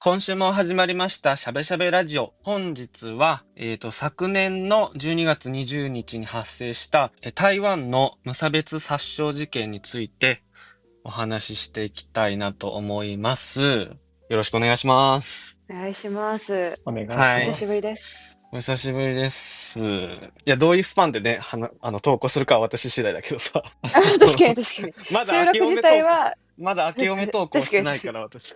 今週も始まりましたしゃべしゃべラジオ。本日は、昨年の12月20日に発生した台湾の無差別殺傷事件についてお話ししていきたいなと思います。よろしくお願いします。お願いします。お願いしはい。お久しぶります。です。お久しぶりです。いや、どういうスパンでね、投稿するかは私次第だけどさ。確かに確かに。まだ明け収録自おめ投稿、体は、まだ明けおめ投稿確かに確かに。してないから私。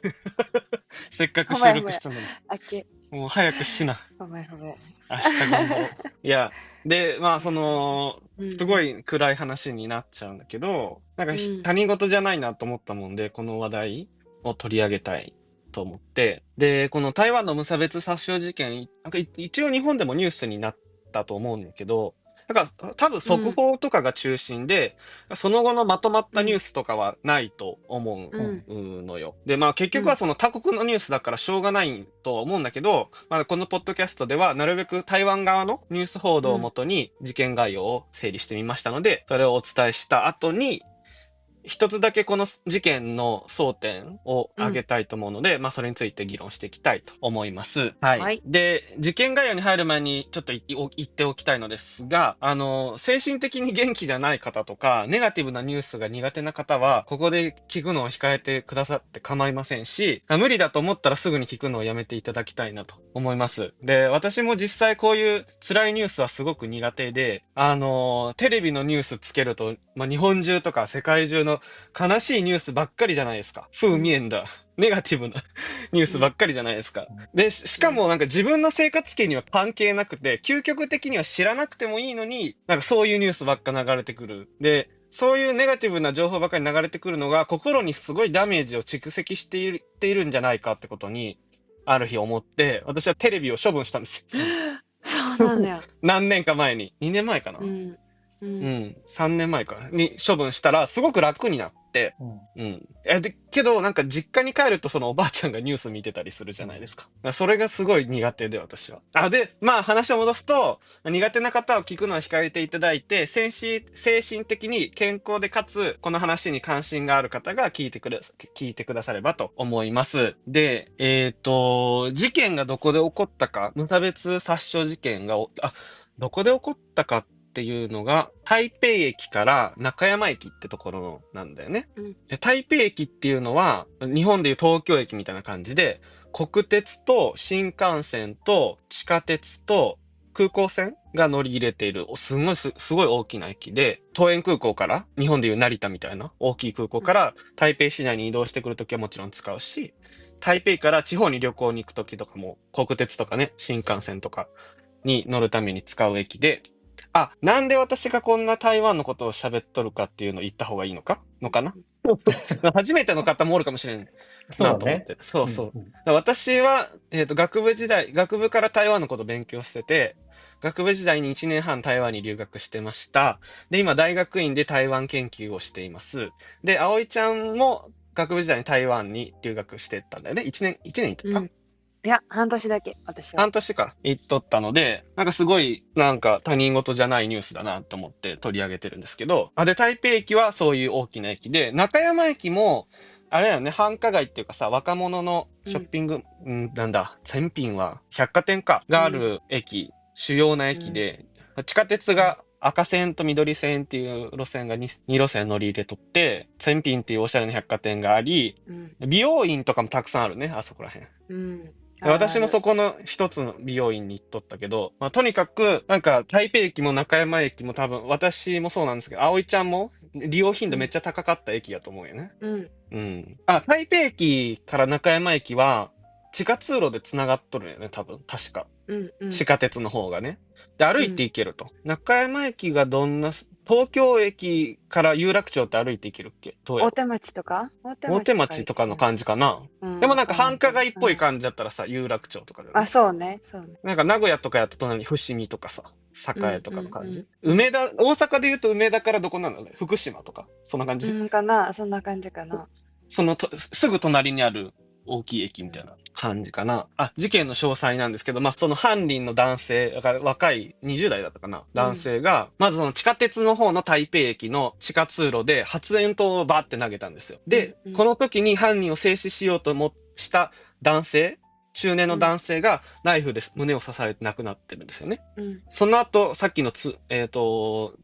せっかく収ほんまやほんまや。録したのに。あけ、もう早くしな。ほんまやほんまや。明日頑張ろう。いや、で、まあ、いやすごい暗い話になっちゃうんだけど、なんかうん。他人事じゃないなと思ったもんで、この話題を取り上げたいと思って、で、この台湾の無差別殺傷事件、なんか一応日本でもニュースになったと思うんだけど、だから多分速報とかが中心で、その後のまとまったニュースとかはないと思うん。うのよ。で、まあ結うん。局はその他国のニュースだからしょうがないとは思うんだけど、まあこのポッドキャストではなるべく台湾側のニュース報道をもとに事件概要を整理してみましたので、それをお伝えした後に、一つだけこの事件の争点を挙げたいと思うので、まあそれについて議論していきたいと思います。はい。はい。で、事件概要に入る前にちょっと言っておきたいのですが、精神的に元気じゃない方とか、ネガティブなニュースが苦手な方は、ここで聞くのを控えてくださって構いませんし、無理だと思ったらすぐに聞くのをやめていただきたいなと思います。で、私も実際こういう辛いニュースはすごく苦手で、テレビのニュースつけると、まあ、日本中とか世界中の悲しいニュースばっかりじゃないですか。負面だ。ネガティブなニューうん。スばっかりじゃないですか。で、しかもなんか自分の生活圏には関係なくて、究極的には知らなくてもいいのに、なんかそういうニュースばっか流れてくる。で、そういうネガティブな情報ばっかり流れてくるのが、心にすごいダメージを蓄積しているんじゃないかってことに、ある日思って、私はテレビを処分したんですよ。そうなんだよ。何年か前に。2年前かな。うん。うん。うん。3年前か。に処分したら、すごく楽になって、うん。うん。けど、なんか実家に帰るとそのおばあちゃんがニュース見てたりするじゃないですか。だからそれがすごい苦手で、私は。で、まあ話を戻すと、苦手な方を聞くのは控えていただいて、精神的に健康でかつ、この話に関心がある方が聞いてくださればと思います。で、事件がどこで起こったか、無差別殺傷事件がどこで起こったかっていうのが、台北駅から中山駅ってところなんだよね。うん。台北駅っていうのは、日本でいう東京駅みたいな感じで、国鉄と新幹線と地下鉄と空港線が乗り入れている、すごい大きな駅で、桃園空港から、日本でいう成田みたいな大きい空港から台北市内に移動してくるときはもちろん使うし、台北から地方に旅行に行くときとかも、国鉄とかね、新幹線とかに乗るために使う駅で、なんで私がこんな台湾のことを喋っとるかっていうのを言った方がいいのかな初めての方もおるかもしれんそうだね。なと思って。そうそう。うん。私は、学部から台湾のことを勉強してて、学部時代に1年半台湾に留学してました。で、今大学院で台湾研究をしています。で、葵ちゃんも学部時代に台湾に留学してたんだよね。1年行ってたうん。いや、半年だけ、私は。半年か、言っとったので、なんかすごい、なんか他人事じゃないニュースだなと思って取り上げてるんですけど、で、台北駅はそういう大きな駅で、中山駅も、あれだよね、繁華街っていうかさ、若者のショッうん。ピング、なんだ、全品は百貨店か、があうん。る駅、主要なうん。駅で、地下鉄が赤線と緑線っていう路線が2路線乗り入れとって、全品っていうおしゃれな百貨店があり、うん。美容院とかもたくさんあるね、あそこら辺。うん。あるある。私もそこの一つの美容院に行っとったけど、まあ、とにかく、なんか、台北駅も中山駅も多分、私もそうなんですけど、葵ちゃんも利用頻うん。度めっちゃ高かった駅やと思うよね。うん。うん。台北駅から中山駅は、地下通路で繋がっとるよね、多分、確か。うん。うん。地下鉄の方がね。で、歩いてうん。行けると。中山駅が東京駅から有楽町って歩いて行けるっけどうやろ大手町とか大手大手町とか町とかの行ける。感じかな。うん、でもなんかわからんけど。繁華街っうん。ぽい感じだったらさ、有楽町とかだよあ、ね。そうね。そうね。なんか名古屋とかやった隣に伏見とかさ、栄とうん。うん。うん。かの感じ。うん。大阪で言うと梅田からどこなのね、福島とか、そんな感じ。うん、かな。そんな感じかな。すぐ隣にある大きい駅みたいな感じかな。事件の詳細なんですけど、まあ、その犯人の男性、だから若い20代だったかな、男うん。性が、まずその地下鉄の方の台北駅の地下通路で発煙筒をバーって投げたんですよ。うん。で、うん。この時に犯人を制止しようとした男性、中年のうん男性がナイフで胸を刺されて亡くなってるんですよね。うんその後、さっきの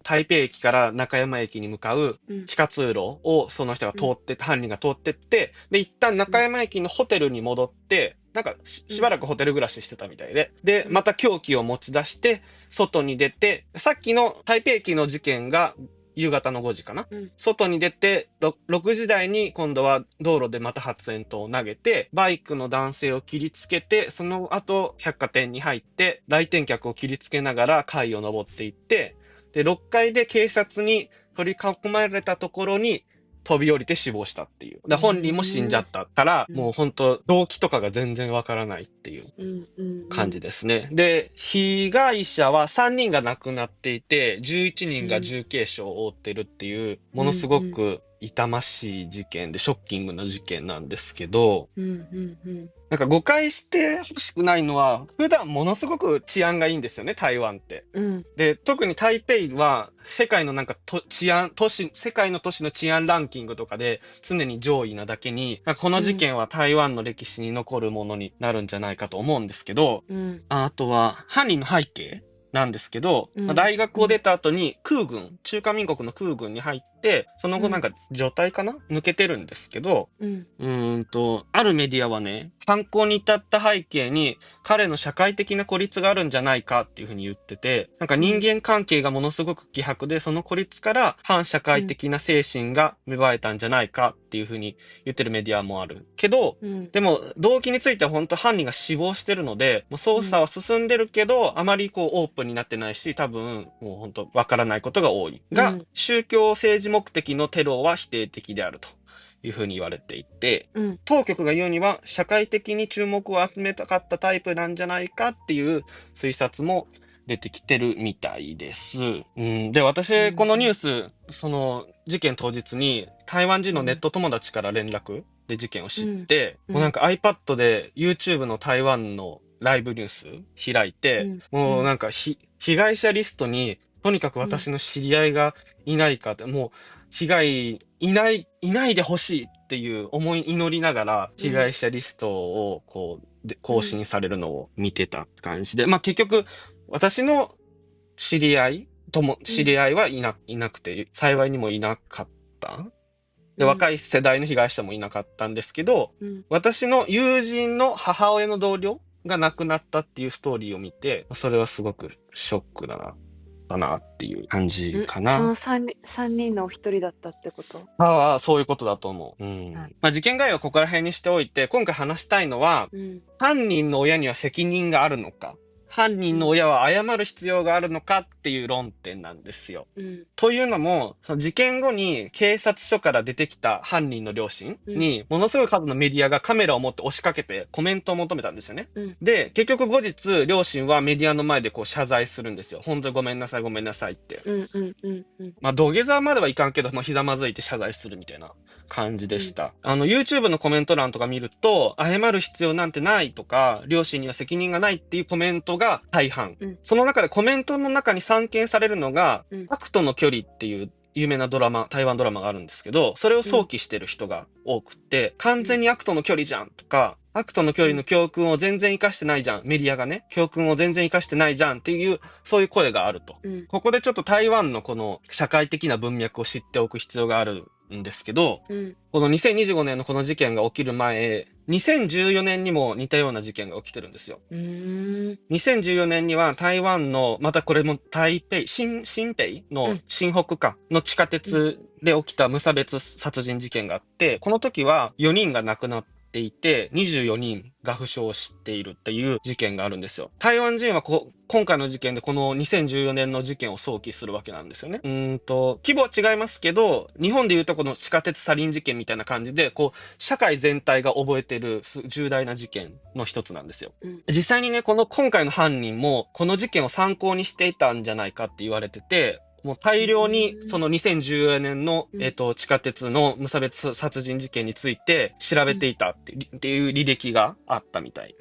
台北駅から中山駅に向かううん地下通路をその人が通って、犯人が通ってって、で、一旦中山駅のホテルに戻って、なんかしばらくホテル暮らししてたみたいで、で、また凶器を持ち出して、外に出て、さっきの台北駅の事件が夕方の5時かな。うん外に出て、6時台に今度は道路でまた発煙筒を投げて、バイクの男性を切りつけて、その後百貨店に入って、来店客を切りつけながら階を登っていって、で、6階で警察に取り囲まれたところに飛び降りて死亡したっていう。で、本人も死んじゃったから、うんもう本当動機とかが全然わからないっていう感じですね。で、被害者は3人が亡くなっていて、11人が重軽傷を負ってるっていう、ものすごく痛ましい事件で、ショッキングな事件なんですけど、なんか誤解してほしくないのは、普段ものすごく治安がいいんですよね、台湾って。で、特に台北は世界のなんか世界の都市の治安ランキングとかで常に上位なだけに、なんかこの事件は台湾の歴史に残るものになるんじゃないかと思うんですけど、あとは犯人の背景なんですけど、大学を出た後に中華民国の空軍に入って、その後なんか除隊かな抜けてるんですけど、あるメディアはね、犯行に至った背景に彼の社会的な孤立があるんじゃないかっていうふうに言ってて、なんか人間関係がものすごく希薄で、その孤立から反社会的な精神が芽生えたんじゃないかっていうふうに言ってるメディアもある。けど、でも動機については本当犯人が死亡してるので、もう捜査は進んでるけど、あまりこうオープンになってないし、多分もう本当わからないことが多い。が、宗教政治目的のテロは否定的であるというふうに言われていて、当局が言うには社会的に注目を集めたかったタイプなんじゃないかっていう推察も出てきてるみたいです。で、私、このニュース、その事件当日に台湾人のネット友達から連絡で事件を知って、もうなんか iPad で YouTube の台湾のライブニュース開いて、もうなんか被害者リストにとにかく私の知り合いがいないかって、もう被害いないでほしいっていう祈りながら被害者リストをこう更新されるのを見てた感じで、まあ結局私の知り合いはいなくて、幸いにもいなかった。で、若い世代の被害者もいなかったんですけど、私の友人の母親の同僚が亡くなったっていうストーリーを見て、それはすごくショックだなっていう感じかな。その3人のお一人だったってこと？ああ、そういうことだと思う。まあ、事件概要はここら辺にしておいて、今回話したいのは、犯人の親には責任があるのか、犯人の親は謝る必要があるのかっていう論点なんですよ。というのも、その事件後に警察署から出てきた犯人の両親に、ものすごい数のメディアがカメラを持って押しかけてコメントを求めたんですよね。で、結局後日、両親はメディアの前でこう謝罪するんですよ。本当にごめんなさいって。まあ、土下座まではいかんけど、まあ、ひざまずいて謝罪するみたいな感じでした。YouTube のコメント欄とか見ると、謝る必要なんてないとか、両親には責任がないっていうコメントが大半。その中でコメントの中に散見されるのが、悪との距離っていう有名な台湾ドラマがあるんですけど、それを想起してる人が多くって、完全に悪との距離じゃんとか、悪との距離の教訓を全然活かしてないじゃん。メディアがね、教訓を全然活かしてないじゃんっていう、そういう声があると。ここでちょっと台湾のこの社会的な文脈を知っておく必要があるんですけど、この2025年のこの事件が起きる前、2014年にも似たような事件が起きてるんですよ。2014年には台湾の、またこれも台北、新北の新北かの地下鉄で起きた無差別殺人事件があって、この時は4人が亡くなっていて、24人が負傷しているっていう事件があるんですよ。台湾人は今回の事件でこの2014年の事件を想起するわけなんですよね。規模は違いますけど、日本でいうとこの地下鉄サリン事件みたいな感じで、こう、社会全体が覚えてる重大な事件の一つなんですよ。実際にね、今回の犯人も、この事件を参考にしていたんじゃないかって言われてて、もう大量にその2014年の、地下鉄の無差別殺人事件について調べていたっていう履歴があったみたい。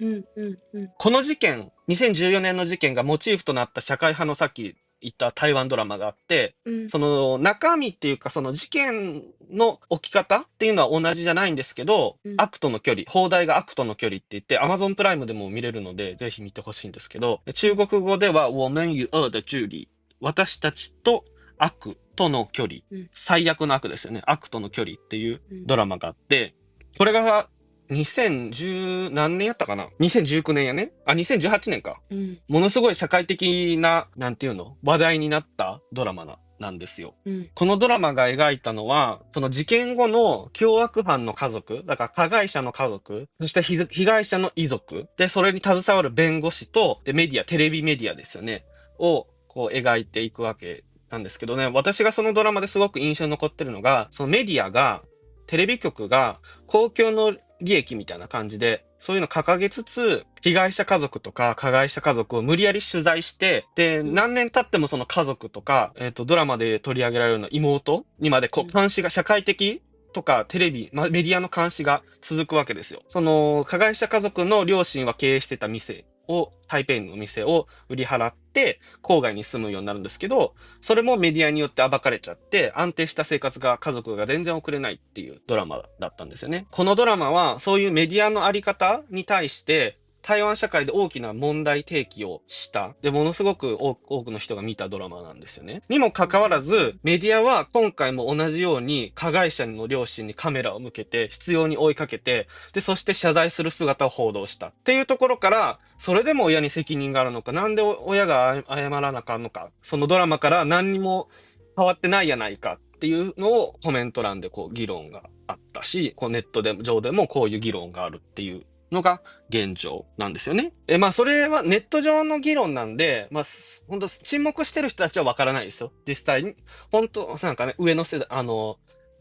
この事件、2014年の事件がモチーフとなった社会派のさっき言った台湾ドラマがあって、うん。その中身っていうか、その事件の起き方っていうのは同じじゃないんですけど、うん。悪との距離、放題が悪との距離って言って、Amazon プライムでも見れるので、ぜひ見てほしいんですけど、中国語では、我们与恶的距離、私たちと悪との距離、うん。最悪の悪ですよね。悪との距離っていううん。ドラマがあって、これが2010何年やったかな？ 2019 年やね。あ、2018年か。うん。ものすごい社会的な、なんていうの話題になったドラマなんですよ。うん。このドラマが描いたのは、その事件後の凶悪犯の家族、だから加害者の家族、そして被害者の遺族、で、それに携わる弁護士と、で、メディア、テレビメディアですよね。を、こう描いていくわけなんですけどね、私がそのドラマですごく印象に残ってるのが、そのメディアが、テレビ局が公共の利益みたいな感じで、そういうの掲げつつ、被害者家族とか加害者家族を無理やり取材して、で、うん。何年経ってもその家族とか、ドラマで取り上げられるような妹にまでこう、うん。監視が社会的とかテレビ、メディアの監視が続くわけですよ。その、加害者家族の両親は経営してた店を、台北の店を売り払って、郊外に住むようになるんですけど、それもメディアによって暴かれちゃって、安定した生活が家族が全然送れないっていうドラマだったんですよね。このドラマは、そういうメディアのあり方に対して、台湾社会で大きな問題提起をした。で、ものすごく多くの人が見たドラマなんですよね。にもかかわらず、メディアは今回も同じように加害者の両親にカメラを向けて、執拗に追いかけて、で、そして謝罪する姿を報道した。っていうところから、それでも親に責任があるのか、なんで親が謝らなあかんのか、そのドラマから何にも変わってないやないかっていうのをコメント欄でこう議論があったし、こうネット上でもこういう議論があるっていうのが現状なんですよね。まあそれはネット上の議論なんで、まあ本当沈黙してる人たちはわからないですよ。実際に。本当なんかね、上の世代、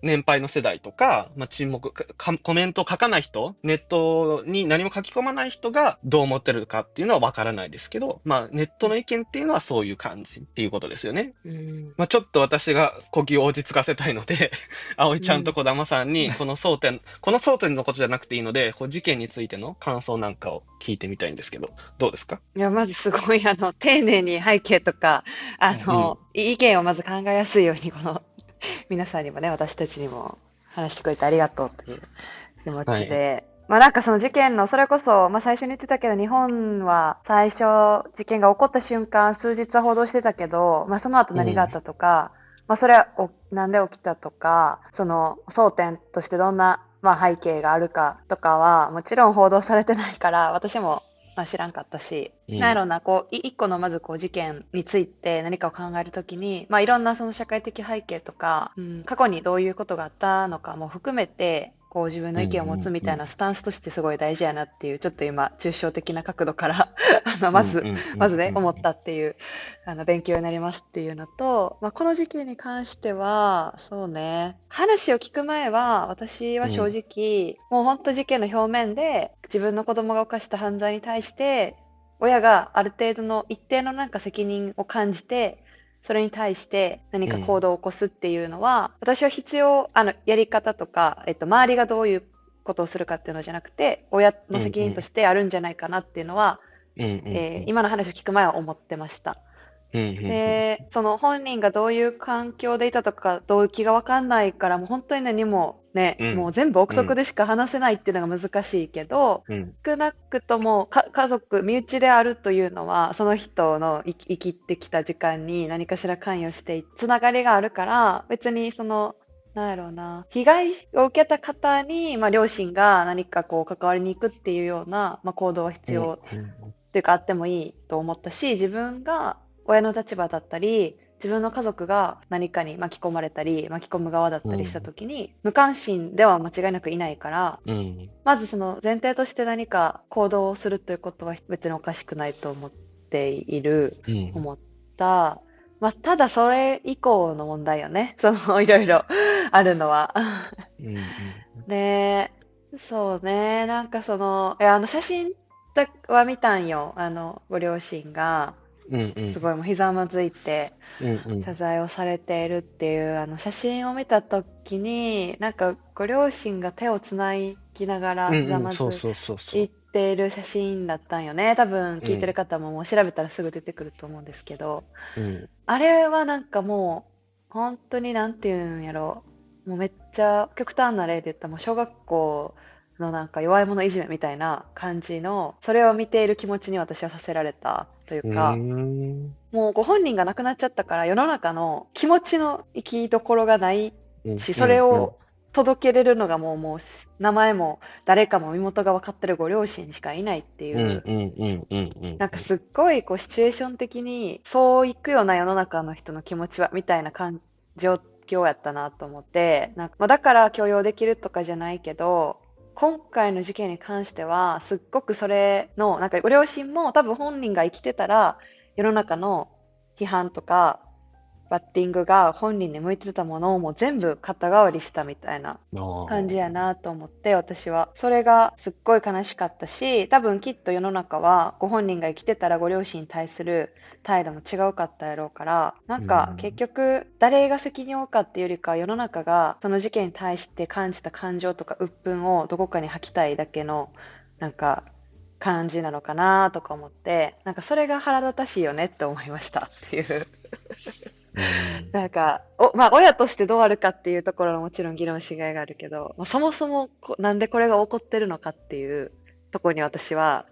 年配の世代とか、まあ、沈黙コメントを書かない人、ネットに何も書き込まない人がどう思ってるかっていうのはわからないですけど、まあ、ネットの意見っていうのはそういう感じっていうことですよね。うん。まあ、ちょっと私が呼吸を落ち着かせたいので、葵ちゃんとうん。小玉さんに、この争点のことじゃなくていいので、こう事件についての感想なんかを聞いてみたいんですけど、どうですか？いや、まずすごい、丁寧に背景とか、うん。意見をまず考えやすいように、皆さんにもね、私たちにも話してくれてありがとうという気持はい。ちで。まあなんかその事件の、それこそ、まあ最初に言ってたけど、日本は最初、事件が起こった瞬間、数日は報道してたけど、まあその後うん。何があったとか、まあそれはなんで起きたとか、その争点としてどんな、まあ背景があるかとかは、もちろん報道されてないから、私もまあ知らんかったし、うん。なんやろうな、こう、一個のまずこう事件について何かを考えるときに、まあいろんなその社会的背景とか、過去にどういうことがあったのかも含めて、こう自分のうん。意見を持つみうん。たいなスタンスとしてすごい大事やなっていう、ちょっと今、抽象的な角度からうん。うん。うん。まずね、うん。思ったっていう、勉強になりますっていうのと、まあこの事件に関しては、そうね、話を聞く前は、私は正うん。直、もう本当事件の表面で、自分の子供が犯した犯罪に対して、親がある程度の一定のなんか責任を感じて、それに対して何か行動を起こすっていうのは、私は必要、やり方とか、周りがどういうことをするかっていうのじゃなくて、親の責任としてあるんじゃないかなっていうのは、うん。今の話を聞く前は思ってました。うん。で、その本人がどういう環境でいたとか、動機がわかんないから、もう本当に何もね、うん。もう全部憶うん。測でしか話せないっていうのが難しいけど、うん。少なくとも家族、身内であるというのは、その人の生きてきた時間に何かしら関与してつながりがあるから、別にその、なんやろうな、被害を受けた方に、まあ、両親が何かこう関わりに行くっていうような、まあ、行動は必うん。要っていうかあってもいいと思ったし、自分が親の立場だったり、自分の家族が何かに巻き込まれたり、巻き込む側だったりしたうん。時に、無関心では間違いなくいないから、うん。まずその前提として何か行動をするということは別におかしくないと思っている、うん。思った。まあ、ただそれ以降の問題よね。そのいろいろあるのは。うん。で、そうね。なんかその、いや、写真は見たんよ。ご両親が、うん。うん。すごいもうひざまずいてうん。うん。謝罪をされているっていう写真を見たときに、なんかご両親が手をつなぎながらひざうん。まずそうそうそうそいう。ている写真だったんよね。多分聞いてるうん。方ももう調べたらすぐ出てくると思うんですけど、うん。あれはなんかもう、本当になんていうんやろ。もうめっちゃ極端な例で言ったらもう小学校のなんか弱い者いじめみたいな感じの、それを見ている気持ちに私はさせられたといううーか、ん。もうご本人が亡くなっちゃったから世の中の気持ちの生きどころがないうん。し、うん。うん。それを届けれるのがもう名前も誰かも身元が分かってるご両親しかいないってうん。いう、うん。うん。うん。なんかすっごいこうシチュエーション的にそういくような世の中の人の気持ちはみたいな状況やったなと思って、なんかまあだから許容できるとかじゃないけど、今回の事件に関してはすっごくそれの、なんかご両親も多分本人が生きてたら世の中の批判とかバッティングが本人に向いてたものをもう全部肩代わりしたみたいなあ感じやあ。なと思って、私は。それがすっごい悲しかったし、多分きっと世の中はご本人が生きてたらご両親に対する態度も違うかったやろうから、なんうか結ん。局誰が責任を負うかっていうよりかは世の中がその事件に対して感じた感情とか鬱憤をどこかに吐きたいだけのなんか感じなのかなとか思って、なんかそれが腹立たしいよねって思いましたっていう。うん。なんか、まあ、親としてどうあるかっていうところはもちろん議論しがいがあるけど、まあ、そもそもなんでこれが起こってるのかっていうところに私は、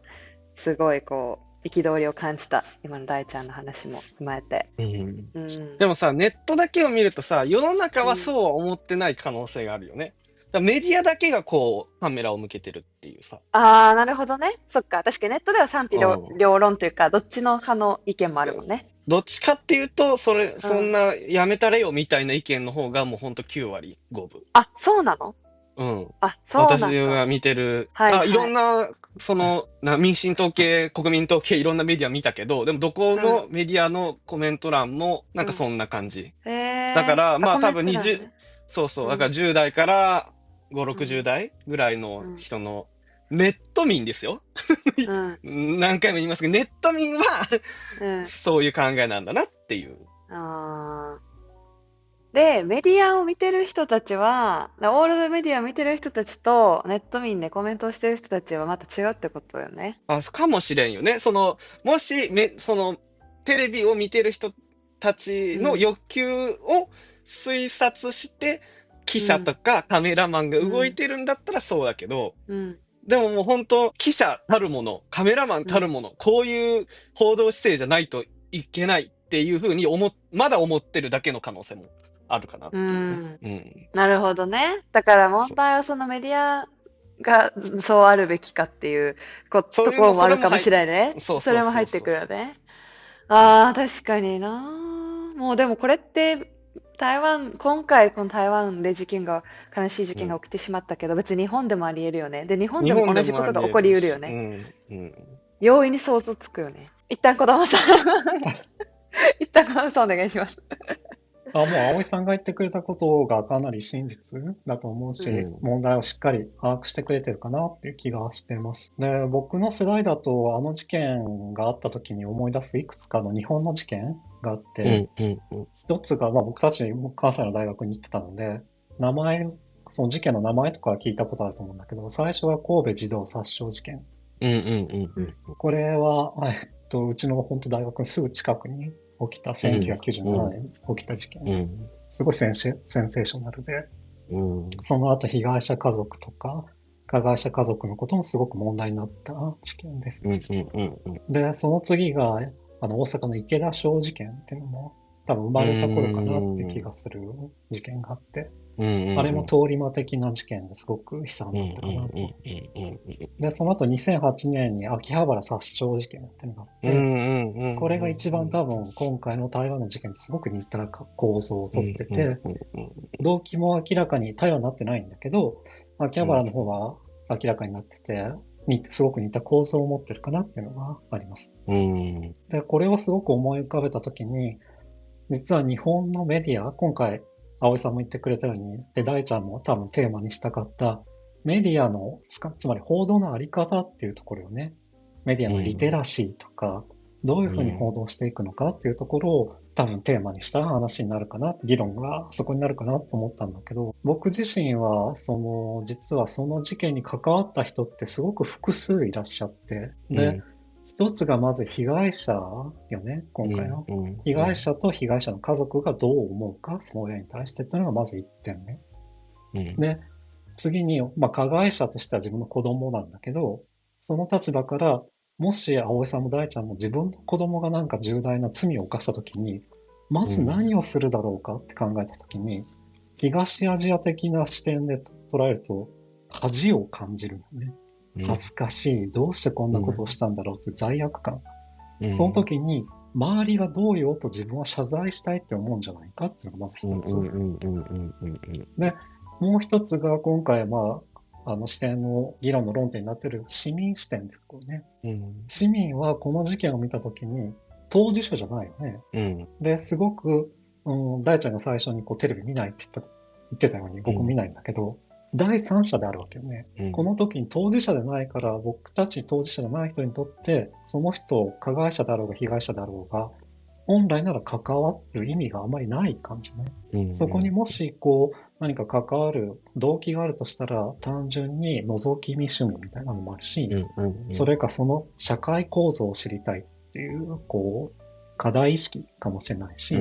すごいこう、憤りを感じた。今の大ちゃんの話も踏まえて。うん。うん。でもさ、ネットだけを見るとさ、世の中うん。はそうは思ってない可能性があるよね。だからメディアだけがこう、カメラを向けてるっていうさ。ああ、なるほどね。そっか。確かにネットでは賛否うん。両論というか、どっちの派の意見もあるもんね。どっちかっていうと、うん。そんな、やめたれよみたいな意見の方がもうほんと9割5分。あ、そうなの？うん。あ、そうなんだ。私が見てる、いろはいはい。んな、民進党系、国民党系、いろんなメディア見たけど、でもどこうん。のメディアのコメント欄も、なんうん。かそんな感じ。へえ。だから、あ、まあ多コメン分20、ト欄ね。そうそう、だからうん。10代から5、60うん。代ぐらいのうん。人の、ネット民ですよ。うん。何回も言いますけど、ネット民はうん。そういう考えなんだなっていう。ああ。で、メディアを見てる人たちは、オールドメディアを見てる人たちと、ネット民でコメントをしてる人たちはまた違うってことよね。かもしれんよね。もし、テレビを見てる人たちのうん、欲求を推察して、記者うん、とかカメラマンがうん、動いてるんだったらそうだけど、うん、でももう本当、記者たるもの、カメラマンうん、たるもの、こういう報道姿勢じゃないといけないっていうふうにまだ思ってるだけの可能性もあるかなっうていうね。ん。うん。なるほどね。だから問そう。題はそのメディアがそうあるべきかっていうところもあるかもしれないね。そうそうそれも入ってそうそうそくるよね。う。うん。ああ、確かにな。もうでもこれって今回この台湾で悲しい事うん。件が起きてしまったけど、別に日本でもあり得るよね。で、日本日でも同じ本でもありことが起こり得るし、う得るよね。ん、うん。容易に想像つくよね。一旦児玉さん一旦児玉さんお願いします。もう葵さんが言ってくれたことがかなり真実だと思うし、うん。うん。問題をしっかり把握してくれてるかなっていう気がしてます。で、僕の世代だとあの事件があった時に思い出すいくつかの日本の事件があって、うん、うん、うん。一つが、僕たち関西の大学に行ってたので、名前、その事件の名前とかは聞いたことあると思うんだけど、最初は神戸児童殺傷事件。うん、うん、うん、うん。これは、うちの本当大学のすぐ近くに起きたうん。1997うん、年に起きた事件。うん、すごいセンセーショナルで、うん。その後被害者家族とか、加害者家族のこともすごく問題になった事件です。うん、うん、うん、うん。で、その次が、大阪の池田小事件っていうのも、多分生うまれた頃かなっていうん、うん、気がする事件があって、うん、あれもうん。通り魔的な事件ですごく悲惨うん、だったかなうん、と。うん。で、その後2008年に秋葉原殺傷事件っていうのがあっうん、て、うん、うん、これがうん。一番多分今回の台湾の事件とすごく似た構造をとっうん、うん、てて、うん。動機も明らかに対話になってないんだけど、秋葉うん、原の方は明らかになってて、すごく似た構造を持ってるかなっていうのがあります。うん。で、これをすごく思い浮かべたときに、実は日本のメディア、今回、葵さんも言ってくれたように、で、大ちゃんも多分テーマにしたかった、メディアの、つまり報道のあり方っていうところよね。メディアのリテラシーとか、どういうふうに報道していくのかっていうところを多分テーマにした話になるかな、議論がそこになるかなと思ったんだけど、僕自身は実はその事件に関わった人ってすごく複数いらっしゃって、で、一つがまず被害者よね、今回の。被害者と被害者の家族がどう思うか、その親に対してっていうのがまず一点ね。で、次に、加害者としては自分の子供なんだけど、その立場から、もし葵さんも大ちゃんも自分の子供がなんか重大な罪を犯したときに、まず何をするだろうかって考えたときに、東アジア的な視点で捉えると、恥を感じるのね。恥ずかしい、どうしてこんなことをしたんだろうという罪悪感。その時に、周りがどう言おうと自分は謝罪したいって思うんじゃないかっていうのがまず一つ。で、もう一つが今回、視点の議論の論点になっている市民視点ですね。市民はこの事件を見たときに当事者じゃないよね。で、すごく、大ちゃんが最初にテレビ見ないって言ってたように僕見ないんだけど、第三者であるわけよね。この時に当事者でないから、僕たち当事者じゃない人にとって、その人、加害者であろうが被害者であろうが、本来なら関わってる意味があまりない感じね。そこにもし何か関わる動機があるとしたら、単純に覗き見趣味みたいなのもあるし、それかその社会構造を知りたいっていう、課題意識かもしれないし、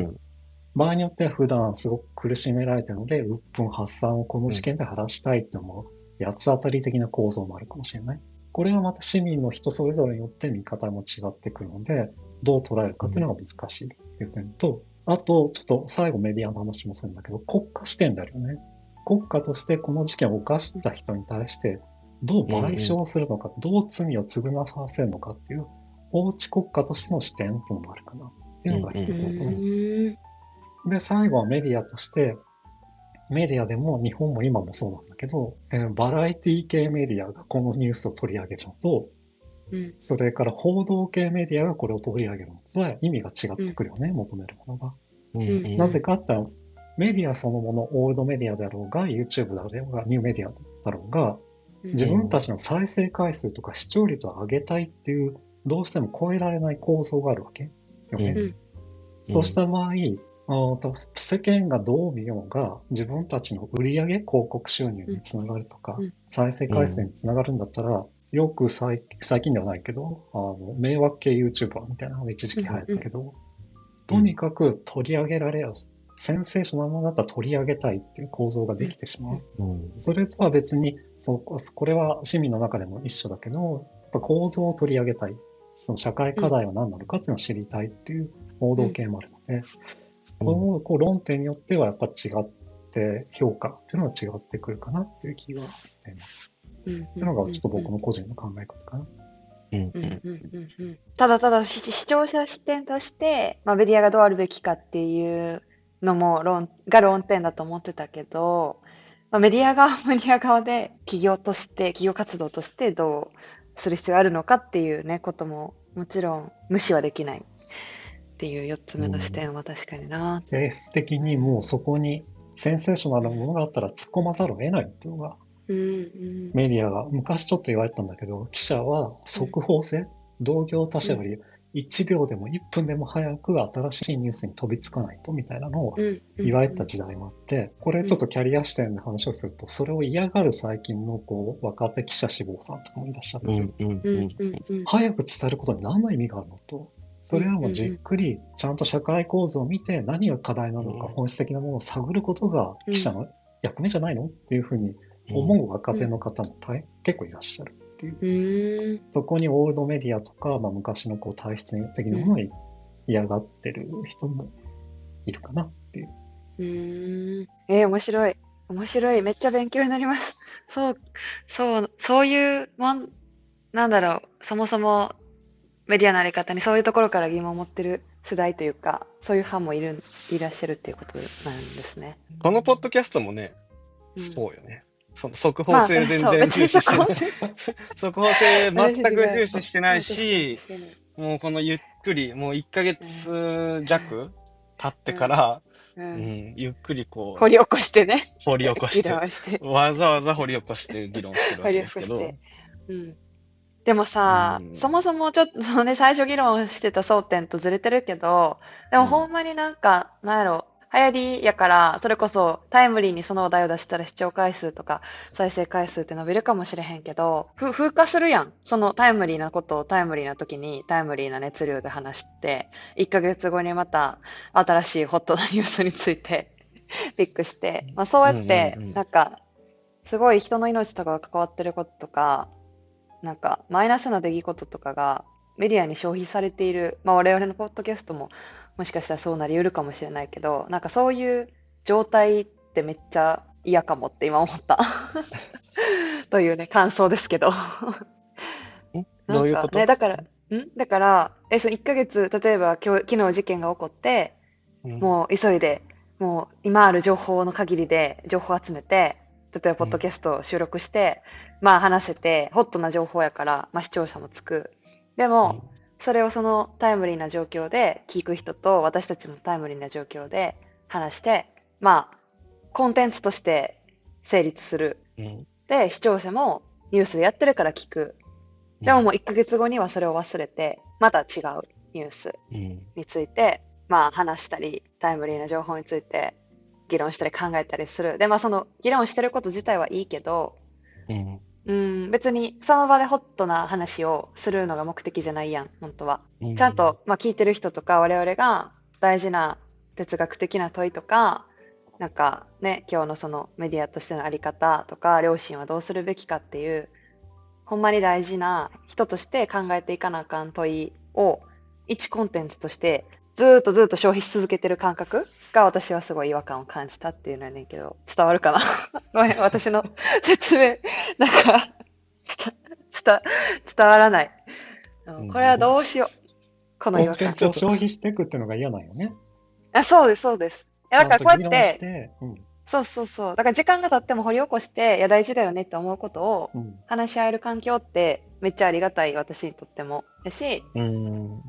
場合によっては普段すごく苦しめられているので、鬱憤発散をこの事件で晴らしたいって思う、八つ当たり的な構造もあるかもしれない。これはまた市民の人それぞれによって見方も違ってくるので、どう捉えるかっていうのが難しいっていう点と、あと、ちょっと最後メディアの話もするんだけど、国家視点だよね。国家としてこの事件を犯した人に対して、どう賠償するのか、どう罪を償わせるのかっていう、法治国家としての視点っていうのもあるかなっていうのが一つだと思う。で、最後はメディアとして、メディアでも日本も今もそうなんだけど、バラエティ系メディアがこのニュースを取り上げるのと、それから報道系メディアがこれを取り上げるのとは意味が違ってくるよね、求めるものが。なぜかってメディアそのもの、オールドメディアであろうが、YouTube だろうが、ニューメディアだろうが、自分たちの再生回数とか視聴率を上げたいっていう、どうしても超えられない構想があるわけよね。そうした場合、世間がどう見ようが、自分たちの売上広告収入につながるとか、再生回数につながるんだったら、よく最近ではないけど、迷惑系 YouTuber みたいなのが一時期流行ったけど、とにかく取り上げられやす、センセーショナルなものだったら取り上げたいっていう構造ができてしまう。それとは別に、これは市民の中でも一緒だけど、やっぱ構造を取り上げたい。その社会課題は何なのかっていうのを知りたいっていう報道系もあるので、この論点によってはやっぱ違って評価っていうのは違ってくるかなっていう気がしています。っていうのがちょっと僕の個人の考え方かな。ただただ視聴者視点として、メディアがどうあるべきかっていうのも論点だと思ってたけど、メディア側で企業活動としてどうする必要があるのかっていうね、ことももちろん無視はできないっていう4つ目の視点は確かにな。性質的にもうそこにセンセーショナルなものがあったら突っ込まざるを得ないっていうのが、メディアが昔ちょっと言われたんだけど、記者は速報性、同業他社より1秒でも1分でも早く新しいニュースに飛びつかないとみたいなのを言われた時代もあって、これちょっとキャリア視点で話をすると、それを嫌がる最近の若手記者志望さんとかもいらっしゃって、早く伝えることに何の意味があるのと、それはもうじっくりちゃんと社会構造を見て何が課題なのか本質的なものを探ることが記者の役目じゃないのっていうふうに思う若手の方も結構いらっしゃるっていう。そこにオールドメディアとか、昔の体質的なものを嫌がってる人もいるかなっていう。面白い。面白い。めっちゃ勉強になります。そういうなんだろう、そもそもメディアのあり方にそういうところから疑問を持ってる世代というか、そういう派もいらっしゃるっていうことなんですね。このポッドキャストもね、そうよね。その速報性全然重視してない。速報性全く重視してないし、もうこのゆっくり、もう1ヶ月弱経ってから、ゆっくり掘り起こしてね。掘り起こして。わざわざ掘り起こして議論してるわけですけど。でもうさ、そもん。そもちょっと、そのね、最初議論してた争点とずれてるけど、でもほんまになんか、なんやろ、流行りやから、それこそタイムリーにその話題を出したら視聴回数とか再生回数って伸びるかもしれへんけど、風化するやん。そのタイムリーなことをタイムリーな時にタイムリーな熱量で話して、1ヶ月後にまた新しいホットなニュースについてピックして、まあそううんうんやって、うん。なんか、すごい人の命とかが関わってることとか、なんか、マイナスな出来事とかがメディアに消費されている、まあ我々のポッドキャストももしかしたらそうなり得るかもしれないけど、なんかそういう状態ってめっちゃ嫌かもって今思った。というね、感想ですけど。なんかね、どういうこと？だから、その1ヶ月、例えば昨日事件が起こって、うん。もう急いで、もう今ある情報の限りで情報を集めて、例えばポッドキャストを収録して、まあ話せて、ホットな情報やから、まあ視聴者もつく。でも、うん。それをそのタイムリーな状況で聞く人と私たちもタイムリーな状況で話して、まあ、コンテンツとして成立する。うん。で、視聴者もニュースでやってるから聞く。うん。でももう1ヶ月後にはそれを忘れて、また違うニュースうん。について、まあ話したり、タイムリーな情報について議論したり考えたりする。で、まあその議論してること自体はいいけど、うん。別にその場でホットな話をするのが目的じゃないやん、本当は。うん。ちゃんと、まあ聞いてる人とか我々が大事な哲学的な問いとか、なんかね、今日のそのメディアとしてのあり方とか、両親はどうするべきかっていう、ほんまに大事な人として考えていかなあかん問いを一コンテンツとしてずーっと消費し続けてる感覚が私はすごい違和感を感じたっていうのやねんけど、伝わるかな？ごめん、私の説明、なんか、伝、伝、伝わらない。これはどうしよう。この違コン和感。テンツを消費していくっていうのが嫌なんよね。あ、そうです、そうです。いや、ちゃんだからこうやと議論しって、て、そうそうそう。だから時間が経っても掘り起こして、いや、大事だよねって思うことをうん。話し合える環境ってめっちゃありがたい、私にとっても。だし、うん。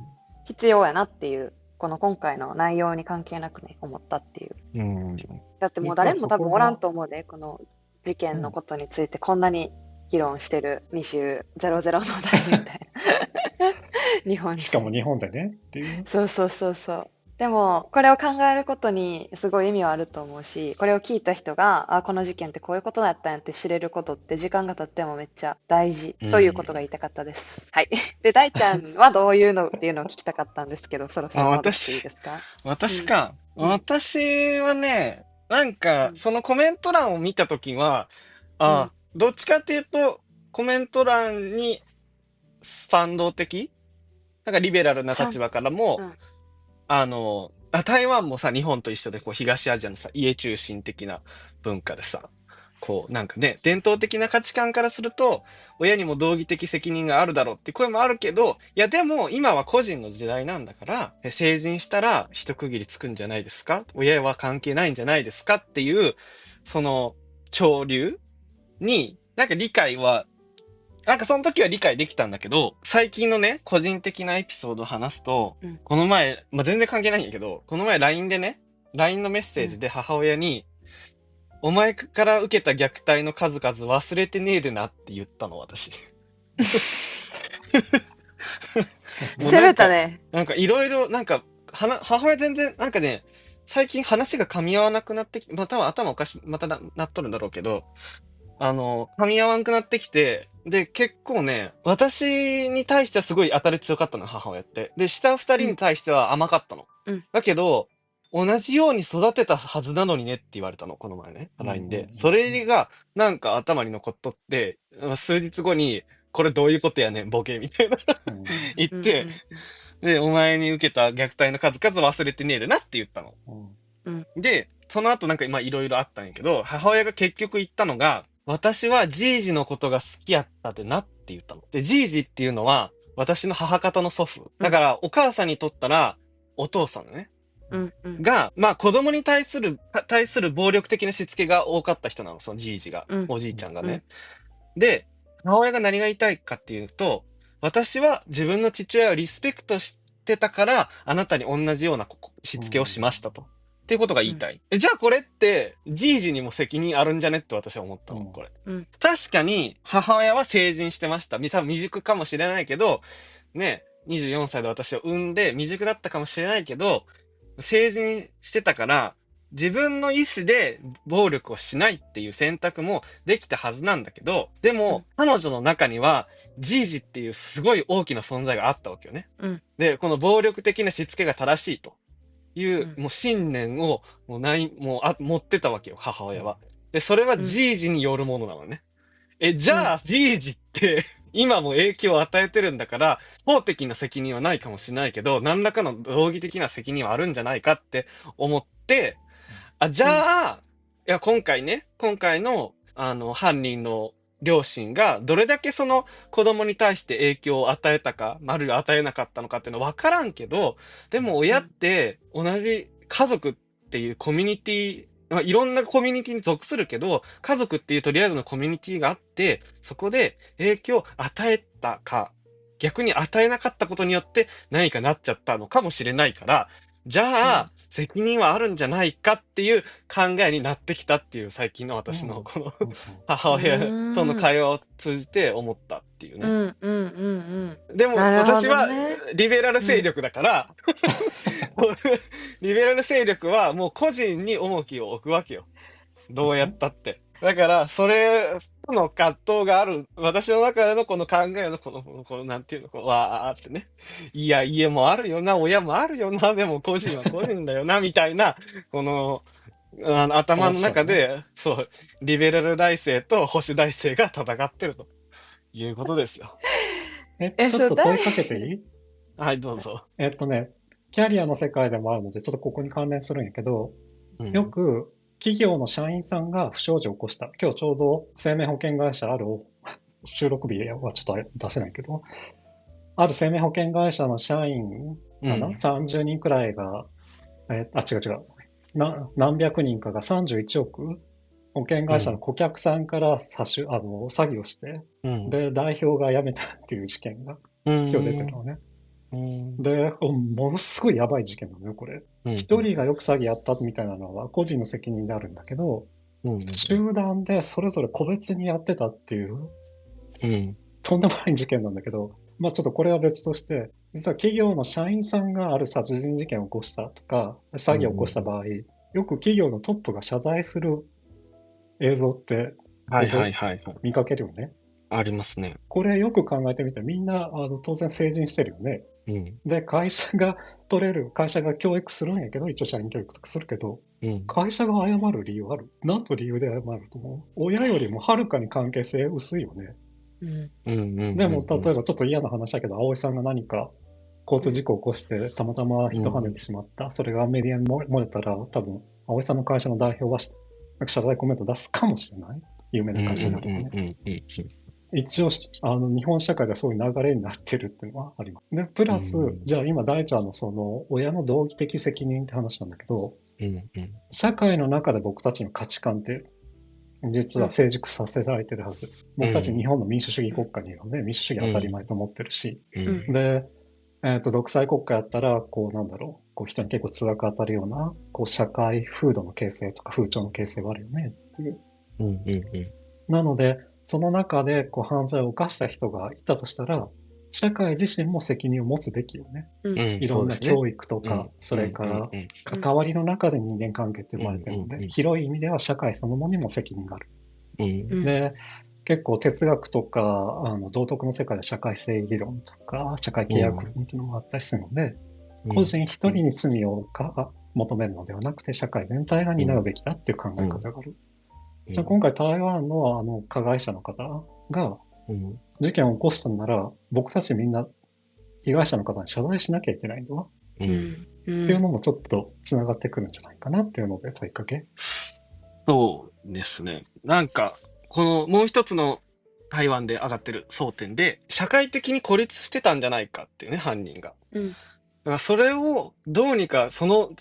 必要やなっていう、この今回の内容に関係なくね、思ったっていう。うん。だってもう実は誰も多分おらんそこが、と思うで、この事件のうん。ことについてこんなに議論してる2000の代みたいな。日本しかも人。日本でねっていう。そうそうそうそう。でも、これを考えることにすごい意味はあると思うし、これを聞いた人が、あ、この事件ってこういうことだったんやって知れることって時間が経ってもめっちゃ大事うということがん。言いたかったです。はい。で、大ちゃんはどういうのっていうのを聞きたかったんですけど、そろそあ、ろ戻っていい私、ですか？うん。私か。うん。私はね、なんか、うん。そのコメント欄を見たときは、うん。どっちかっていうと、コメント欄に賛同的なんかリベラルな立場からも、うん。台湾もさ、日本と一緒で、こう、東アジアのさ、家中心的な文化でさ、こう、なんかね、伝統的な価値観からすると、親にも道義的責任があるだろうって声もあるけど、いや、でも、今は個人の時代なんだから、成人したら一区切りつくんじゃないですか？親は関係ないんじゃないですか？っていう、その、潮流に、なんか理解はなんかその時は理解できたんだけど、最近のね、個人的なエピソードを話すと、うん。この前、まあ、全然関係ないんやけど、この前 LINE でね、LINE のメッうん。セージで母親に、お前から受けた虐待の数々忘れてねえでなって言ったの、私。もう攻なんか、めたね。いろいろ、母親全然、なんかね、最近話が噛み合わなくなってきて、まあ多分頭おかし、またなっとるんだろうけど、噛み合わんくなってきて、で、結構ね、私に対してはすごい当たり強かったの、母親って。で、下二人にうん。対しては甘かったの。うん。だけど、同じように育てたはずなのにねって言われたの、この前ね、うん。うん。LINE で。それが、なんか頭に残っとって、数日後に、これどういうことやねん、ボケ、みたいな うん。うん。うん。う言って、ん。で、お前に受けた虐待の数々忘れてねえでなって言ったの。うん。うん。で、その後なんかまあいろいろあったんやけど、母親が結局言ったのが、私はジージのことが好きやったでなって言ったの。で、ジージっていうのは、私の母方の祖父。うん。だから、お母さんにとったら、お父さんね。うん。うん。が、まあ子供に対する暴力的なしつけが多かった人なの、そのジージが。うん。おじいちゃんがうん。ね。で、母親が何が言いたいかっていうと、私は自分の父親をリスペクトしてたから、あなたに同じようなしつけをしましたと。っていうことが言いたい。じゃあこれって、じいじにも責任あるんじゃねって私は思ったの、これ。確かに、母親は成人してました。多分未熟かもしれないけど、ね、24歳で私を産んで未熟だったかもしれないけど、成人してたから、自分の意思で暴力をしないっていう選択もできたはずなんだけど、でも、彼女の中には、じいじっていうすごい大きな存在があったわけよね。で、この暴力的なしつけが正しいという、もう信念を持ってたわけよ、母親は。で、それはじいじによるものなのね。じゃあ、じいじって、今も影響を与えてるんだから、法的な責任はないかもしれないけど、何らかの道義的な責任はあるんじゃないかって思って、じゃあ、いや、今回の、犯人の両親が、どれだけその子供に対して影響を与えたか、あるいは与えなかったのかっていうのは分からんけど、でも親って同じ家族っていうコミュニティ、いろんなコミュニティに属するけど、家族っていうとりあえずのコミュニティがあって、そこで影響を与えたか、逆に与えなかったことによって何かなっちゃったのかもしれないから、じゃあ、責任はあるんじゃないかっていう考えになってきたっていう最近の私のこの母親との会話を通じて思ったっていうね。でも私はリベラル勢力だから、リベラル勢力はもう個人に重きを置くわけよ。どうやったって。だから、それとの葛藤がある、私の中でのこの考えのこの、なんていうの、わーってね。いや、家もあるよな、親もあるよな、でも個人は個人だよな、みたいな、この、頭の中で、そう、リベラル大生と保守大生が戦ってるということですよ。ちょっと問いかけていい？はい、どうぞ。キャリアの世界でもあるので、ちょっとここに関連するんやけど、よく、企業の社員さんが不祥事を起こした。今日ちょうど生命保険会社ある、収録日はちょっと出せないけど、ある生命保険会社の社員かな、30人くらいが、違う。何百人かが31億保険会社の顧客さんから詐欺をして、で、代表が辞めたっていう事件が今日出てるのね。で、ものすごいやばい事件なのよ、これ。一人がよく詐欺やったみたいなのは個人の責任であるんだけど、集団でそれぞれ個別にやってたっていう、とんでもない事件なんだけど、ちょっとこれは別として、実は企業の社員さんがある殺人事件を起こしたとか、詐欺を起こした場合、よく企業のトップが謝罪する映像って、見かけるよね。ありますね。これよく考えてみて、みんな当然成人してるよね。で、会社が教育するんやけど、一応社員教育とかするけど、会社が謝る理由ある？何の理由で謝ると思う？親よりもはるかに関係性薄いよね。でも、例えばちょっと嫌な話だけど、葵さんが何か交通事故を起こして、たまたま人跳ねてしまった。それがメディアに漏れたら、多分、葵さんの会社の代表は謝罪コメント出すかもしれない。有名な会社になるとね。一応、日本社会ではそういう流れになってるっていうのはあります。で、プラス、じゃあ今、大ちゃんのその、親の道義的責任って話なんだけど、社会の中で僕たちの価値観って、実は成熟させられてるはず。僕たち日本の民主主義国家にいるので、民主主義当たり前と思ってるし、で、独裁国家やったら、人に結構辛く当たるような、社会風土の形成とか風潮の形成があるよねっていう。なので、その中で犯罪を犯した人がいたとしたら、社会自身も責任を持つべきよね。いろんな教育とか、それから関わりの中で人間関係って生まれてるので、広い意味では社会そのものにも責任がある。で、結構哲学とか、道徳の世界で社会正義論とか、社会契約論っていうのもあったりするので、個人一人に罪を求めるのではなくて、社会全体が担うべきだっていう考え方がある。じゃあ今回台湾の加害者の方が事件を起こしたんなら、僕たちみんな被害者の方に謝罪しなきゃいけないんだわ。っていうのもちょっとつながってくるんじゃないかなっていうので問いかけ。そうですね。なんか、このもう一つの台湾で上がってる争点で、社会的に孤立してたんじゃないかっていうね、犯人が。だからそれをどうにか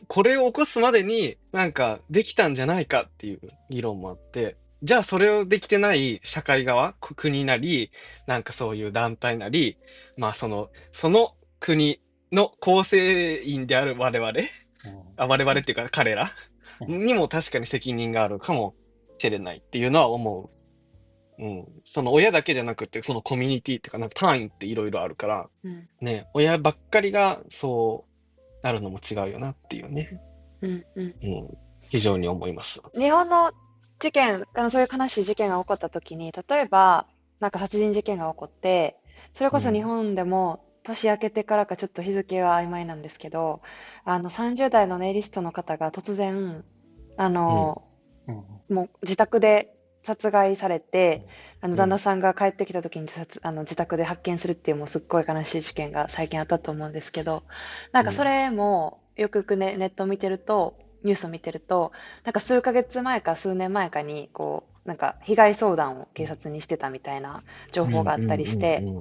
これを起こすまでになんかできたんじゃないかっていう議論もあって、じゃあそれをできてない社会側、国なり、なんかそういう団体なり、その国の構成員である我々我々っていうか彼らうんにも確かに責任があるかもしれないっていうのは思う。その親だけじゃなくて、そのコミュニティっていうか、なんか単位っていろいろあるから、うんね、親ばっかりがそうなるのも違うよなっていうね、うんうん。非常に思います。日本の事件、そういう悲しい事件が起こった時に、例えば、なんか殺人事件が起こって、それこそ日うん。本でも年明けてからかちょっと日付は曖昧なんですけど、30代のネイリストの方が突然、あうん。の、うんもう自宅で殺害されて、旦那うん。さんが帰ってきた時に自宅で発見するっていうもうすっごい悲しい事件が最近あったと思うんですけど、なんうん。かそれもよくよくね、ネットを見てると、ニュースを見てると、なんか数ヶ月前か数年前かに、こう、なんか被害相談を警察にしてたみたいな情うん。報があったうん。りして、うん。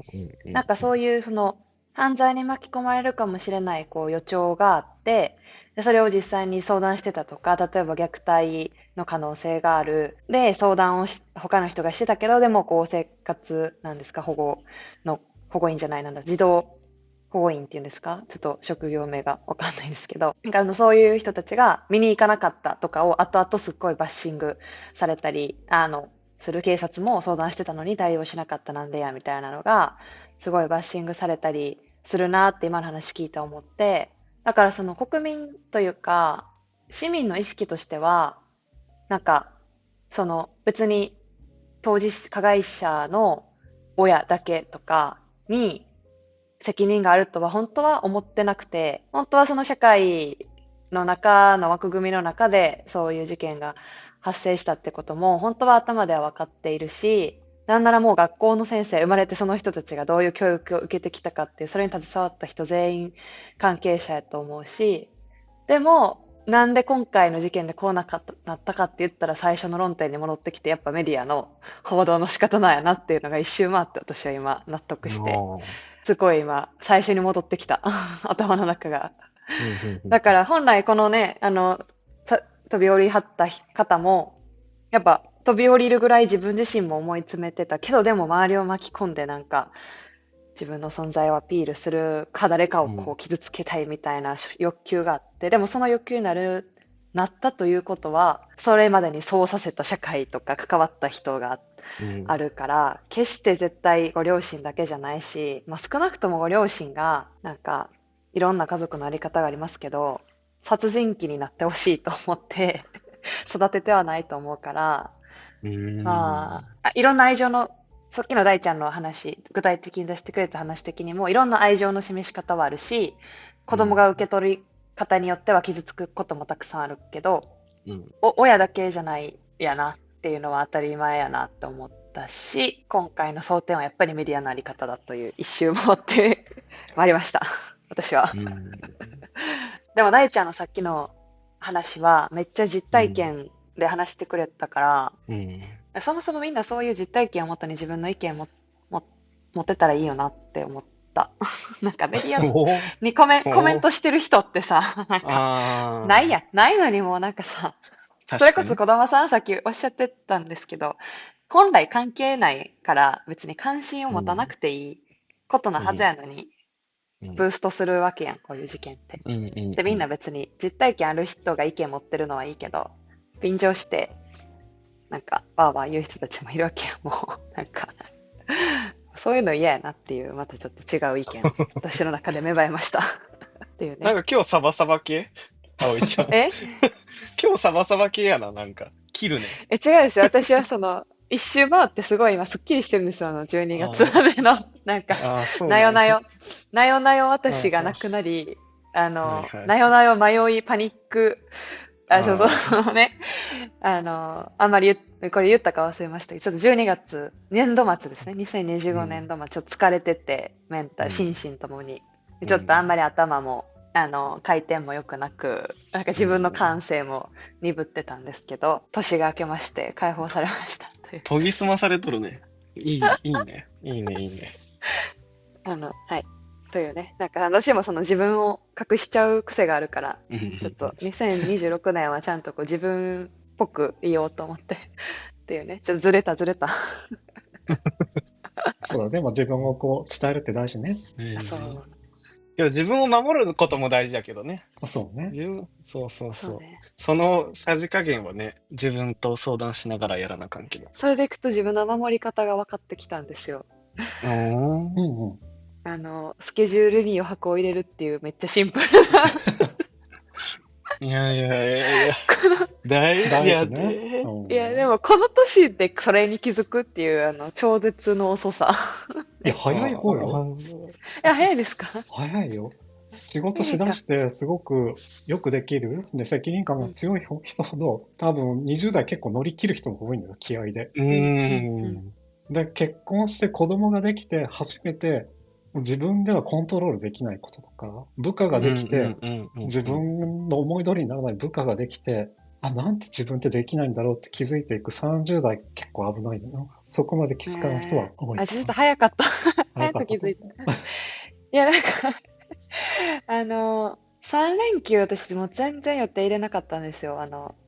うん。なんかそういうその犯罪に巻き込まれるかもしれないこう予兆があって、でそれを実際に相談してたとか、例えば虐待の可能性がある。で、相談を他の人がしてたけど、でもこう生活なんですか、の、保護員じゃないなんだ、児童保護員っていうんですか、ちょっと職業名がわかんないんですけど、なんかそういう人たちが見に行かなかったとかを後々すっごいバッシングされたり、する警察も相談してたのに対応しなかったなんでやみたいなのが、すごいバッシングされたりするなって今の話聞いて思って、だからその国民というか、市民の意識としては、なんか、その別に当事加害者の親だけとかに責任があるとは本当は思ってなくて、本当はその社会の中の枠組みの中でそういう事件が発生したってことも本当は頭では分かっているし、なんならもう学校の先生、生まれてその人たちがどういう教育を受けてきたかっていう、それに携わった人全員関係者やと思うし、でも、なんで今回の事件でこうなったかって言ったら最初の論点に戻ってきて、やっぱメディアの報道の仕方なんやなっていうのが一周回って私は今納得して、ああ。すごい今最初に戻ってきた頭の中が。うん。うん。だから本来このね、飛び降りはった方も、やっぱ飛び降りるぐらい自分自身も思い詰めてたけど、でも周りを巻き込んでなんか自分の存在をアピールするか誰かをうん。こう傷つけたいみたいな欲求があって、でもその欲求になったということは、それまでにそうさせた社会とか関わった人がうん。あるから、決して絶対ご両親だけじゃないし、まあ、少なくともご両親が、なんか、いろんな家族のあり方がありますけど、殺人鬼になってほしいと思って育ててはないと思うから、うん。まあ、いろんな愛情の、さっきの大ちゃんの話、具体的に出してくれた話的にも、いろんな愛情の示し方はあるし、子供が受け取り方によっては傷つくこともたくさんあるけど、うん。親だけじゃないやなっていうのは当たり前やなって思ったし、今回の争点はやっぱりメディアのあり方だという一周回ってまいりました。私は。うん。でも大ちゃんのさっきの話はめっちゃ実うん。体験で話してくれたから、うん。そもそもみんなそういう実体験をもとに自分の意見も持ってたらいいよなって思った。なんかメディアおお。にコメンおお。トしてる人ってさ、なんか、ないああ。やん。ないのにもうなんかさ、それ確かに。こそ児玉さんさっきおっしゃってたんですけど、本来関係ないから別に関心を持たなうん。くていいことなはずうん。やのに、うん。ブーストするわけやん、こういう事件って。うん。うん。で、みんなうん。別に実体験ある人が意見持ってるのはいいけど、便乗して、なんか、バーバー言う人たちもいるわけやん、もう。なんか、そういうの嫌やなっていう、またちょっと違う意見、私の中で芽生えました。っていうね。なんか今日サバサバ系葵ちゃん。え今日サバサバ系やな、なんか。切るね。違うんですよ。私はその、一周回ってすごい今すっきりしてるんですよ。12月あまでの、なんか、あ。ああ、そうなんや。なよなよ、なよなよああ。私がなくなり、はいはい。なよなよ迷い、パニック、ああ。ね、あんまりこれ言ったか忘れましたけど、ちょっと12月、年度末ですね。2025うん。年度末、ちょっと疲れてて、心うん。身ともに。でちょっとあんうん。まり頭も、回転も良くなく、なんかう自分のん。感性も鈍ってたんですけど、年が明けまして解放されましたという。研ぎ澄まされとるね。いいね。いいね、いいね。はい。というね。なんか私もその自分を隠しちゃう癖があるから、うん。ちょっと2026年はちゃんとこう自分っぽく言おうと思ってっていうね。ちょっとずれた。そうだ、でも自分をこう伝えるって大事ね。そう。大事。や、自分を守ることも大事だけどね。そうね。そうそうそう。そうね。そのさじ加減はね、自分と相談しながらやらなあかんけど。それでいくと自分の守り方が分かってきたんですよ。うーん。うんうん。スケジュールに余白を入れるっていうめっちゃシンプルいやいやいやいや、な。大事大や事ね。で。うんいや、でもこの年でそれに気づくっていう、超絶の遅さ。いや、早い方よ。いや、早いですか？早いよ。仕事しだしてすごくよくできる。で、責任感が強い人ほど、多分20代結構乗り切る人も多いんだよ、気合で。うーん。で、結婚して子供ができて初めて自分ではコントロールできないこととか、部下ができて自分の思い通りにならない部下ができて、なんて自分ってできないんだろうって気づいていく30代結構危ないんだよ。そこまで気づかない人は多い。ちょっと早かった。早早かったく気づいた。いや、なんか3連休私もう全然予定入れなかったんですよ。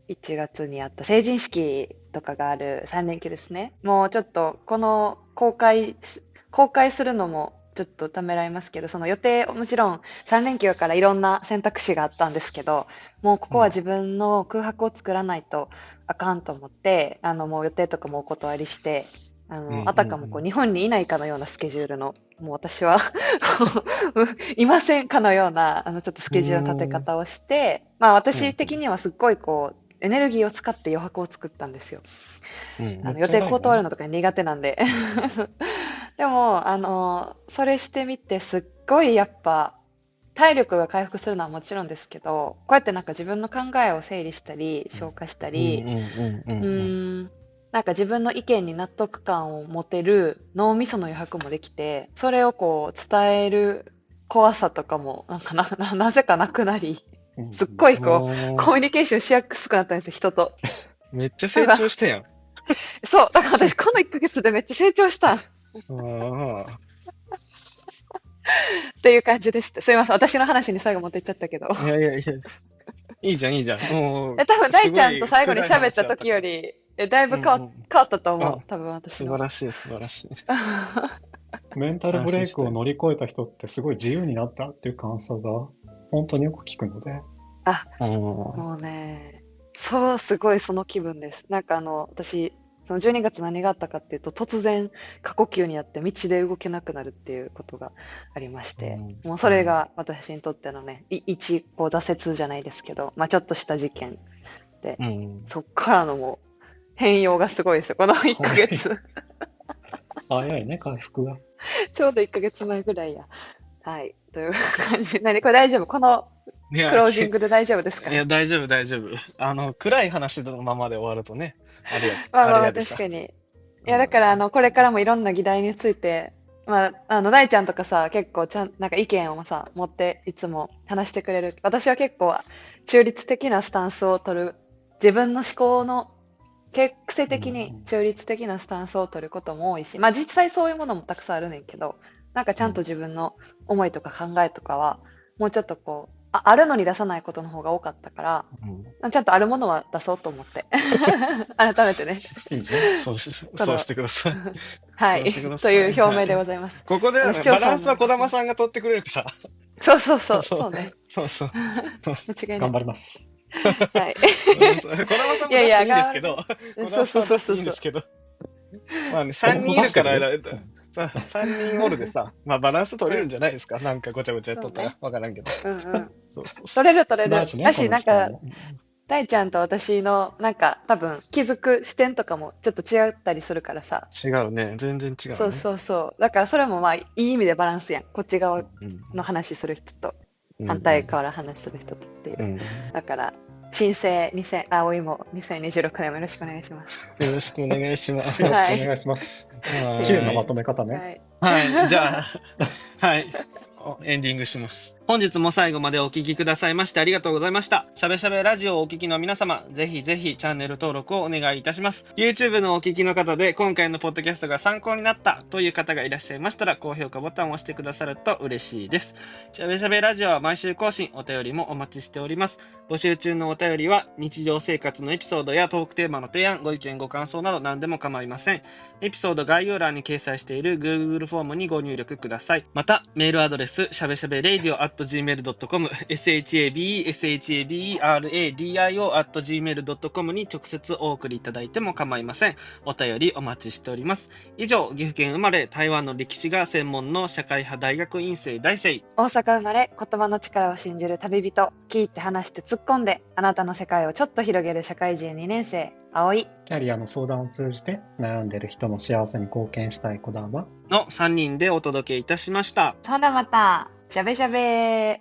1月にあった成人式とかがある3連休ですね。もうちょっと、この公開するのもちょっとためらいますけど、その予定、もちろん3連休からいろんな選択肢があったんですけど、もうここは自分の空白を作らないとあかんと思って、もう予定とかもお断りして、あたかもこう日本にいないかのようなスケジュールの、もう私はいませんかのような、ちょっとスケジュールの立て方をして、まあ私的にはすっごいこう、エネルギーを使って余白を作ったんですよ。予定断るのとか苦手なんで。でも、それしてみて、すっごいやっぱ、体力が回復するのはもちろんですけど、こうやってなんか自分の考えを整理したり、消化したり、なんか自分の意見に納得感を持てる脳みその余白もできて、それをこう伝える怖さとかもなんかなぜかなくなり、すっごいこうコミュニケーションしやすくなったんですよ、人と。めっちゃ成長したやん。そう、だから私この1ヶ月でめっちゃ成長したっていう感じでした。すいません、私の話に最後持っていっちゃったけど。いやいやいや、いいじゃんいいじゃん。もう多分大ちゃんと最後に喋った時より、だいぶ変わったと思う、多分私素晴らしい素晴らしい。メンタルブレイクを乗り越えた人ってすごい自由になったっていう感想が本当によく聞くので。もうね、そう、すごいその気分です。なんか私、その12月何があったかっていうと、突然過呼吸になって道で動けなくなるっていうことがありまして、もうそれが私にとってのね、一こう挫折じゃないですけど、まあちょっとした事件で、そっからのもう変容がすごいですよ、この1ヶ月。早いね、回復が。ちょうど1ヶ月前ぐらいや。はい。という感じ。これ大丈夫？このクロージングで大丈夫ですか？いや、大丈夫、大丈夫。暗い話のままで終わるとね、まあ、確かに。いや、だから、これからもいろんな議題について、まあ、大ちゃんとかさ、結構なんか意見をさ、持っていつも話してくれる。私は結構、中立的なスタンスを取る。自分の思考の、癖的に中立的なスタンスを取ることも多いし、まあ実際そういうものもたくさんあるねんけど、なんかちゃんと自分の思いとか考えとかは、もうちょっとこう、あるのに出さないことの方が多かったから、ちゃんとあるものは出そうと思って。改めてね。そうしてください。はい。という表明でございます。ここではバランスは児玉さんが取ってくれるから。そうね。そう。間違いない。頑張ります。はい。児玉さんも出していいんですけど、児玉さんも出していいんですけど。まあね、3人いるから、3人おるでさ、まあバランス取れるんじゃないですか。なんかごちゃごちゃやっとったらわからんけど。取れる。だし、なんか、大ちゃんと私の、なんか、多分、気づく視点とかもちょっと違ったりするからさ。違うね。全然違うね。そう。だからそれもまあ、いい意味でバランスやん。こっち側の話する人と、反対側から話する人とっていう。だから、新生葵も2026年もよろしくお願いします。よろしくお願いします。よろしくお願いします。綺麗なまとめ方ね。はい。じゃあ、はい。エンディングします。本日も最後までお聞きくださいましてありがとうございました。しゃべしゃべラジオをお聞きの皆様、ぜひぜひチャンネル登録をお願いいたします。YouTube のお聞きの方で今回のポッドキャストが参考になったという方がいらっしゃいましたら、高評価ボタンを押してくださると嬉しいです。しゃべしゃべラジオは毎週更新、お便りもお待ちしております。募集中のお便りは日常生活のエピソードやトークテーマの提案、ご意見ご感想など何でも構いません。エピソード概要欄に掲載している Google フォームにご入力ください。また、メールアドレス、しゃべしゃべ radio@gmail.com、shabesheberadio@gmail.com に直接お送りいただいても構いません。お便りお待ちしております。以上、岐阜県生まれ、台湾の歴史が専門の社会派大学院生大生。大阪生まれ、言葉の力を信じる旅人、聞いて話して突っ込んで、あなたの世界をちょっと広げる社会人2年生、葵。キャリアの相談を通じて悩んでる人の幸せに貢献したい児玉の3人でお届けいたしました。そんなまた、しゃべしゃべー。